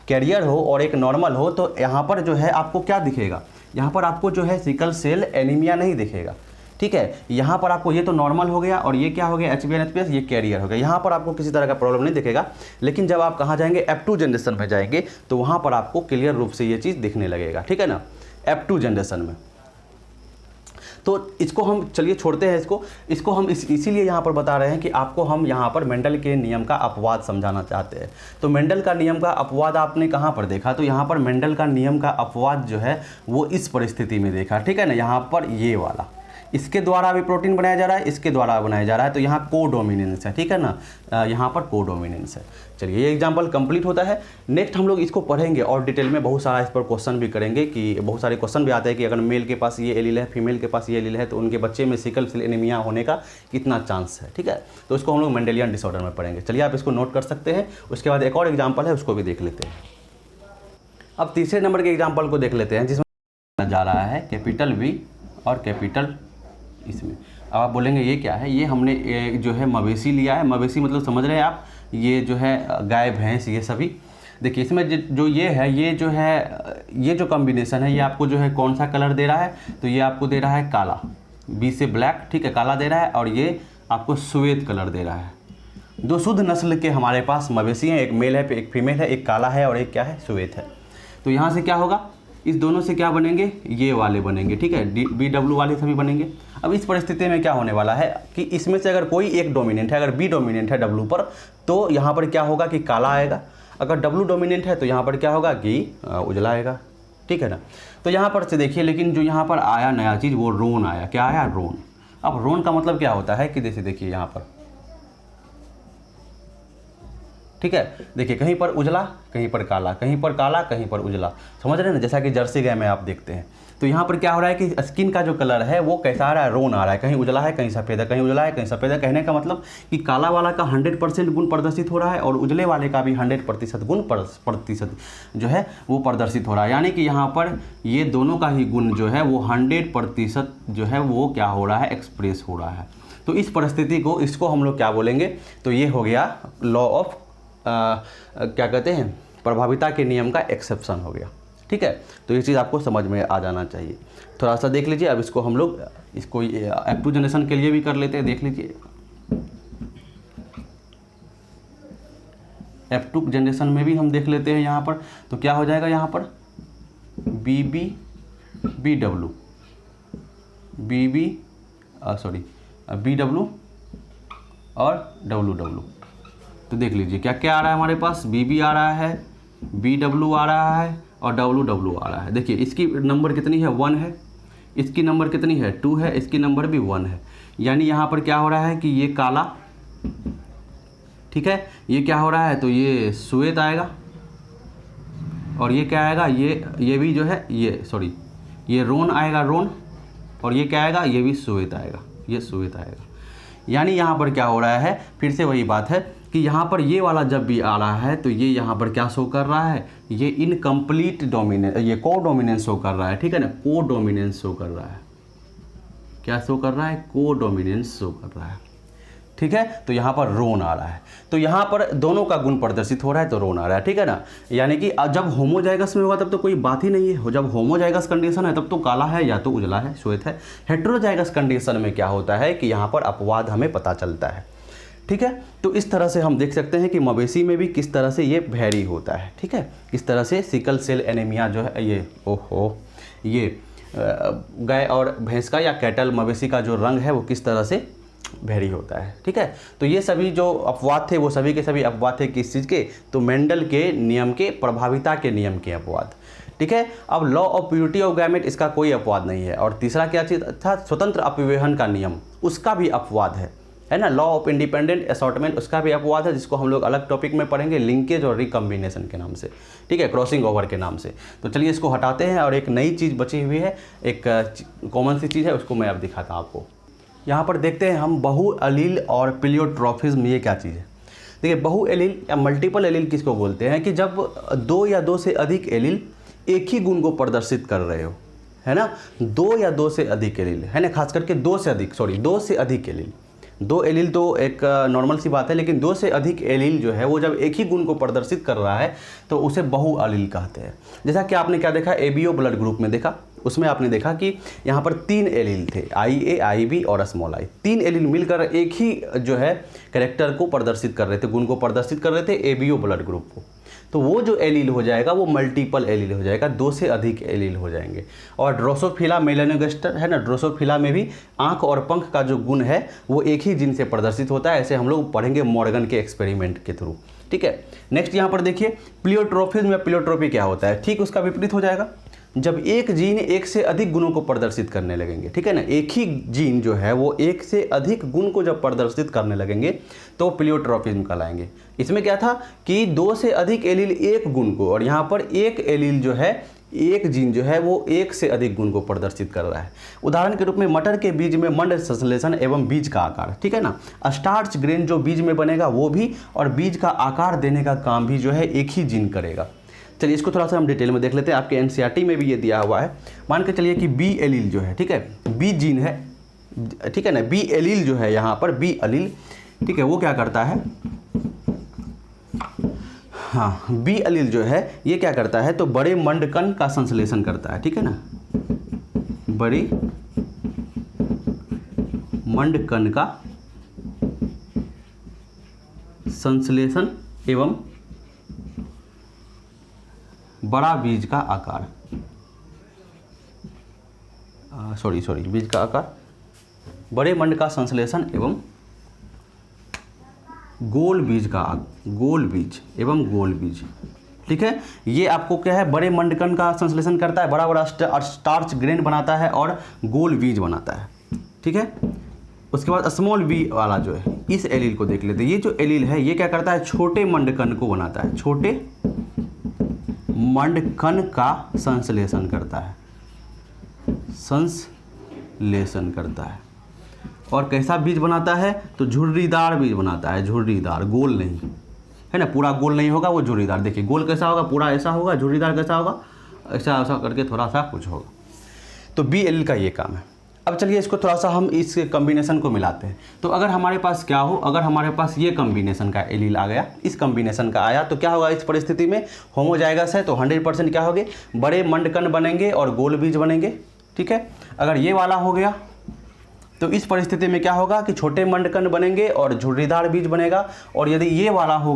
कैरियर हो और एक नॉर्मल हो, तो यहाँ पर जो है आपको क्या दिखेगा, यहाँ पर आपको जो है सिकल सेल एनीमिया नहीं दिखेगा, ठीक है। यहाँ पर आपको ये तो नॉर्मल हो गया और ये क्या हो गया, HBN HBS, ये कैरियर हो गया, यहाँ पर आपको किसी तरह का प्रॉब्लम नहीं दिखेगा। लेकिन जब आप कहाँ जाएंगे, F2 जनरेशन में जाएंगे तो वहाँ पर आपको क्लियर रूप से ये चीज़ दिखने लगेगा, ठीक है ना, F2 जनरेशन में। तो इसको हम चलिए छोड़ते हैं, इसको हम इसीलिए यहाँ पर बता रहे हैं कि आपको हम यहाँ पर मेंडल के नियम का अपवाद समझाना चाहते हैं। तो मेंडल का नियम का अपवाद आपने कहाँ पर देखा, तो यहाँ पर मेंडल का नियम का अपवाद जो है वो इस परिस्थिति में देखा, ठीक है ना, यहाँ पर ये वाला, इसके द्वारा भी प्रोटीन बनाया जा रहा है, इसके द्वारा बनाया जा रहा है, तो यहाँ कोडोमिनेंस है, ठीक है ना, यहाँ पर कोडोमिनेंस है। चलिए ये एग्जांपल कंप्लीट होता है। नेक्स्ट हम लोग इसको पढ़ेंगे और डिटेल में, बहुत सारा इस पर क्वेश्चन भी करेंगे कि बहुत सारे क्वेश्चन भी आते हैं कि अगर मेल के पास ये एलील है, फीमेल के पास ये एलील है, तो उनके बच्चे में सिकल सेल एनीमिया होने का कितना चांस है, ठीक है। तो उसको हम लोग मेंडेलियन डिसऑर्डर में पढ़ेंगे। चलिए आप इसको नोट कर सकते हैं। उसके बाद एक और एग्जाम्पल है, उसको भी देख लेते हैं। अब तीसरे नंबर के एग्जाम्पल को देख लेते हैं, जिसमें जा रहा है कैपिटल V और कैपिटल इसमें। अब आप बोलेंगे ये क्या है, ये हमने जो है मवेशी लिया है, मवेशी मतलब समझ रहे हैं आप, ये जो है गाय भैंस ये सभी। देखिए इसमें जो ये है, ये जो है, ये जो कॉम्बिनेशन है, ये आपको जो है कौन सा कलर दे रहा है, तो ये आपको दे रहा है काला, B से ब्लैक, ठीक है, काला दे रहा है, और ये आपको श्वेत कलर दे रहा है। दो शुद्ध नस्ल के हमारे पास मवेशी हैं, एक मेल है एक फीमेल है, एक काला है और एक क्या है, श्वेत है। तो यहाँ से क्या होगा, इस दोनों से क्या बनेंगे, ये वाले बनेंगे, ठीक है, BW वाले सभी बनेंगे। अब इस परिस्थिति में क्या होने वाला है कि इसमें से अगर कोई एक डोमिनेंट है, अगर B डोमिनेंट है W पर, तो यहाँ पर क्या होगा कि काला आएगा। अगर W डोमिनेंट है तो यहाँ पर क्या होगा कि उजला आएगा, ठीक है ना। तो यहाँ पर से देखिए, लेकिन जो यहाँ पर आया नया चीज़ वो रोन आया। क्या आया, रोन। अब रोन का मतलब क्या होता है कि जैसे देखिए यहाँ पर, ठीक है, देखिए कहीं पर उजला, कहीं पर काला, कहीं पर काला, कहीं पर उजला, समझ रहे हैं ना, जैसा कि जर्सी गाय में आप देखते हैं। तो यहाँ पर क्या हो रहा है कि स्किन का जो कलर है वो कैसा आ रहा है, रोन आ रहा है, कहीं उजला है कहीं सफ़ेद है, कहीं उजला है कहीं सफ़ेद है। कहने का मतलब कि काला वाला का 100% गुण प्रदर्शित हो रहा है और उजले वाले का भी 100% गुण प्रतिशत जो है वो प्रदर्शित हो रहा है। यानी कि यहाँ पर ये दोनों का ही गुण जो है वो 100% जो है वो क्या हो रहा है, एक्सप्रेस हो रहा है। तो इस परिस्थिति को, इसको हम लोग क्या बोलेंगे, तो ये हो गया लॉ ऑफ क्या कहते हैं, प्रभाविता के नियम का एक्सेप्शन हो गया, ठीक है। तो ये चीज़ आपको समझ में आ जाना चाहिए। थोड़ा सा देख लीजिए। अब इसको हम लोग इसको F2 जनरेशन के लिए भी कर लेते हैं, देख लीजिए। F2 जनरेशन में भी हम देख लेते हैं यहाँ पर, तो क्या हो जाएगा यहाँ पर BB BW BW और WW। तो देख लीजिए क्या क्या आ रहा है हमारे पास, BB आ रहा है, BW आ रहा है और WW आ रहा है। देखिए इसकी नंबर कितनी है, 1 है, इसकी नंबर कितनी है, 2 है, इसकी नंबर भी 1 है। यानी यहाँ पर क्या हो रहा है कि ये काला, ठीक है, ये क्या हो रहा है, तो ये श्वेत आएगा, और ये क्या आएगा, ये भी जो है, ये रोन आएगा, रोन, और ये क्या आएगा, ये भी श्वेत आएगा, ये श्वेत आएगा। यानी यहाँ पर क्या हो रहा है, फिर से वही बात है कि यहाँ पर ये वाला जब भी आ रहा है तो ये यहाँ पर क्या शो कर रहा है, ये इनकम्प्लीट डोमिनेंस, ये कोडोमिनेंस शो कर रहा है, ठीक है ना, कोडोमिनेंस शो कर रहा है। क्या शो कर रहा है, कोडोमिनेंस शो कर रहा है, ठीक है। तो यहाँ पर रोन आ रहा है, तो यहाँ पर दोनों का गुण प्रदर्शित हो रहा है, तो रोन आ रहा है, ठीक है ना। यानी कि जब होमोजाइगस में होगा तब तो कोई बात ही नहीं है, जब होमोजाइगस कंडीशन है तब तो काला है या तो उजला है, श्वेत है। हेटेरोजाइगस कंडीशन में क्या होता है कि यहाँ पर अपवाद हमें पता चलता है, ठीक है। तो इस तरह से हम देख सकते हैं कि मवेशी में भी किस तरह से ये वेरी होता है, ठीक है, किस तरह से सिकल सेल एनीमिया जो है ये गाय और भैंस का या कैटल मवेशी का जो रंग है वो किस तरह से वेरी होता है, ठीक है। तो ये सभी जो अपवाद थे वो सभी के सभी अपवाद थे किस चीज़ के, तो मेंडल के नियम के, प्रभाविता के नियम के अपवाद, ठीक है। अब law of purity of gamete, इसका कोई अपवाद नहीं है। और तीसरा क्या चीज़ था, स्वतंत्र अपव्यवहन का नियम, उसका भी अपवाद है, है ना, लॉ ऑफ इंडिपेंडेंट असॉर्टमेंट, उसका भी अपवाद है जिसको हम लोग अलग टॉपिक में पढ़ेंगे, लिंकेज और रिकम्बिनेशन के नाम से, ठीक है, क्रॉसिंग ओवर के नाम से। तो चलिए इसको हटाते हैं और एक नई चीज़ बची हुई है, एक कॉमन सी चीज़ है, उसको मैं अब दिखाता हूँ आपको। यहाँ पर देखते हैं हम बहु एलील और प्लियोट्रॉफिज्म, ये क्या चीज़ है। देखिए बहु एलील या मल्टीपल एलील किसको बोलते हैं कि जब दो या दो से अधिक एलील एक ही गुण को प्रदर्शित कर रहे हो, है ना, दो या दो से अधिक एलील, है ना, खास करके दो से अधिक एलील, दो एलील तो एक नॉर्मल सी बात है, लेकिन दो से अधिक एलील जो है वो जब एक ही गुण को प्रदर्शित कर रहा है तो उसे बहु एलील कहते हैं। जैसा कि आपने क्या देखा, एबीओ ब्लड ग्रुप में देखा, उसमें आपने देखा कि यहाँ पर 3 एलील थे, IA, IB और स्मॉल आई, 3 एलील मिलकर एक ही जो है कैरेक्टर को प्रदर्शित कर रहे थे, गुण को प्रदर्शित कर रहे थे, एबीओ ब्लड ग्रुप को। तो वो जो एलील हो जाएगा वो मल्टीपल एलील हो जाएगा, 2 से अधिक एलील हो जाएंगे। और ड्रोसोफिला मेलानोगास्टर है ना, ड्रोसोफिला में भी आंख और पंख का जो गुण है वो एक ही जीन से प्रदर्शित होता है। ऐसे हम लोग पढ़ेंगे मॉर्गन के एक्सपेरिमेंट के थ्रू, ठीक है। नेक्स्ट यहाँ पर देखिए प्लियोट्रोफिज्म या प्लियोट्रोपी क्या होता है, ठीक उसका विपरीत हो जाएगा। जब एक जीन एक से अधिक गुणों को प्रदर्शित करने लगेंगे, ठीक है ना, एक ही जीन जो है वो एक से अधिक गुण को जब प्रदर्शित करने लगेंगे तो प्लियोट्रॉफिज्म कहलाएंगे। इसमें क्या था कि 2 से अधिक एलील एक गुण को, और यहाँ पर एक एलील जो है, एक जीन जो है वो एक से अधिक गुण को प्रदर्शित कर रहा है। उदाहरण के रूप में मटर के बीज में मंड संश्लेषण एवं बीज का आकार, ठीक है ना, स्टार्च ग्रेन जो बीज में बनेगा वो भी, और बीज का आकार देने का काम भी जो है एक ही जीन करेगा। चलिए इसको थोड़ा सा हम डिटेल में देख लेते हैं, आपके एनसीईआरटी में भी ये दिया हुआ है। मान के चलिए कि बी एलील जो है, ठीक है, बी जीन है, ठीक है ना, बी एलील जो है यहाँ पर बी एलील, ठीक है, वो क्या करता है, हाँ, बी एलील जो है ये क्या करता है, तो बड़े मंडकण का संश्लेषण करता है, ठीक है ना, बड़ी मंडकण का संश्लेषण एवं बड़ा बीज का आकार, बीज का आकार, बड़े मंड का संश्लेषण एवं गोल बीज एवं गोल बीज, ठीक है। ये आपको क्या है, बड़े मंडकण का संश्लेषण करता है, बड़ा बड़ा स्टार्च ग्रेन बनाता है और गोल बीज बनाता है, ठीक है। उसके बाद स्मॉल बी वाला जो है, इस एलील को देख लेते हैं। ये जो एलील है ये क्या करता है, छोटे मंडकण को बनाता है, छोटे मंडकण का संश्लेषण करता है, और कैसा बीज बनाता है, तो झुर्रीदार बीज बनाता है, झुर्रीदार, गोल नहीं, है ना, पूरा गोल नहीं होगा वो झुर्रीदार। देखिए गोल कैसा होगा, पूरा ऐसा होगा, झुर्रीदार कैसा होगा, ऐसा ऐसा करके थोड़ा सा कुछ होगा। तो बी एलील का ये काम है। अब चलिए इसको थोड़ा सा हम इस कम्बिनेशन को मिलाते हैं। तो अगर हमारे पास क्या हो, अगर हमारे पास ये कम्बिनेशन का एलील आ गया, इस कम्बिनेशन का आया, तो क्या होगा इस परिस्थिति में, होमोजाइगस है तो 100% क्या होंगे, बड़े मंडकण बनेंगे और गोल बीज बनेंगे, ठीक है। अगर ये वाला हो गया तो इस परिस्थिति में क्या होगा कि छोटे मंडकण बनेंगे और झुर्रीदार बीज बनेगा। और यदि ये वाला हो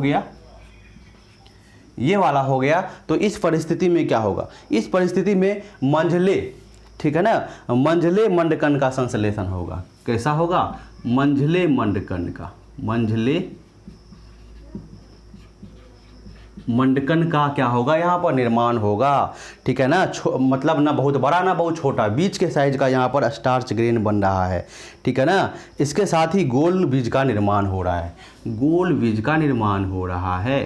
गया तो इस परिस्थिति में क्या होगा, इस परिस्थिति में मंझले, ठीक है ना, मंझले मंडकण का संश्लेषण होगा। कैसा होगा, मंझले मंडकण का, मंझले मंडकण का क्या होगा, यहाँ पर निर्माण होगा, ठीक है ना। मतलब ना बहुत बड़ा ना बहुत छोटा, बीज के साइज का यहाँ पर स्टार्च ग्रेन बन रहा है, ठीक है ना। इसके साथ ही गोल बीज का निर्माण हो रहा है, गोल बीज का निर्माण हो रहा है,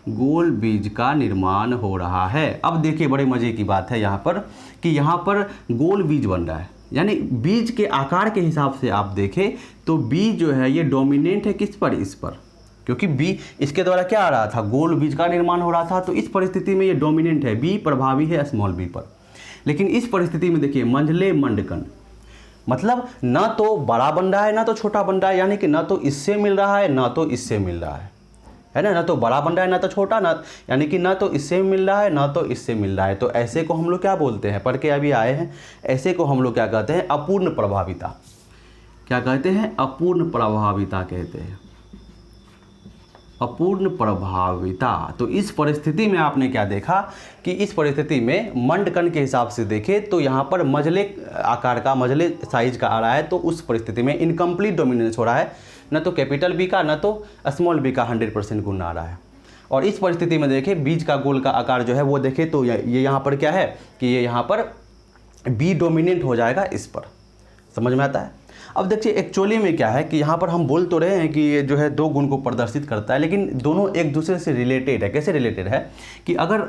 गोल बीज का निर्माण हो रहा है। अब देखिए बड़े मज़े की बात है यहाँ पर कि यहाँ पर गोल बीज बन रहा है, यानी बीज के आकार के हिसाब से आप देखें तो बीज जो है ये डोमिनेंट है किस पर, इस पर, क्योंकि बी इसके द्वारा क्या आ रहा था, गोल बीज का निर्माण हो रहा था। तो इस परिस्थिति में ये डोमिनेंट है, बी प्रभावी है स्मॉल बी पर। लेकिन इस परिस्थिति में देखिए मंझले मंडकण, मतलब ना तो बड़ा बन रहा है ना तो छोटा बन रहा है, यानी कि ना तो इससे मिल रहा है ना तो इससे मिल रहा है ना, ना तो बड़ा बन रहा है ना तो छोटा, ना यानी कि ना तो इससे मिल रहा है ना तो इससे मिल रहा है। तो ऐसे को हम लोग क्या बोलते हैं, पढ़ के अभी आए हैं, ऐसे को हम लोग क्या कहते हैं, अपूर्ण प्रभाविता। क्या कहते हैं, अपूर्ण प्रभाविता कहते हैं, अपूर्ण प्रभाविता। तो इस परिस्थिति में आपने क्या देखा कि इस परिस्थिति में मंडकण के हिसाब से देखें तो यहाँ पर मझले आकार का, मझले साइज का आ रहा है। तो उस परिस्थिति में इनकम्प्लीट डोमिनेंस हो रहा है, न तो कैपिटल बी का न तो स्मॉल बी का 100% गुण आ रहा है। और इस परिस्थिति में देखें बीज का गोल का आकार जो है वो देखें तो ये यहाँ पर क्या है कि ये यहाँ पर बी डोमिनेंट हो जाएगा इस पर, समझ में आता है। अब देखिए एक्चुअली में क्या है कि यहाँ पर हम बोल तो रहे हैं कि ये जो है दो गुण को प्रदर्शित करता है, लेकिन दोनों एक दूसरे से रिलेटेड है। कैसे रिलेटेड है कि अगर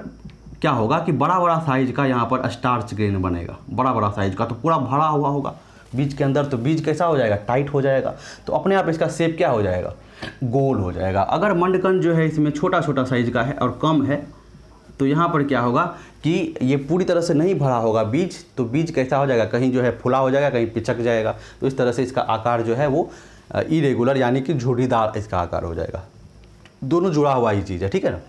क्या होगा कि बड़ा बड़ा साइज का यहाँ पर स्टार्च ग्रेन बनेगा, बड़ा बड़ा साइज का, तो पूरा भरा हुआ होगा बीज के अंदर, तो बीज कैसा हो जाएगा, टाइट हो जाएगा, तो अपने आप इसका शेप क्या हो जाएगा, गोल हो जाएगा। अगर मंडकन जो है इसमें छोटा छोटा साइज का है और कम है, तो यहाँ पर क्या होगा कि ये पूरी तरह से नहीं भरा होगा बीज, तो बीज कैसा हो जाएगा, कहीं जो है फुला हो जाएगा, कहीं पिचक जाएगा। तो इस तरह से इसका आकार जो है वो इरेगुलर यानी कि झुर्रीदार इसका आकार हो जाएगा। दोनों जुड़ा हुआ ही चीज़ है, ठीक है ना।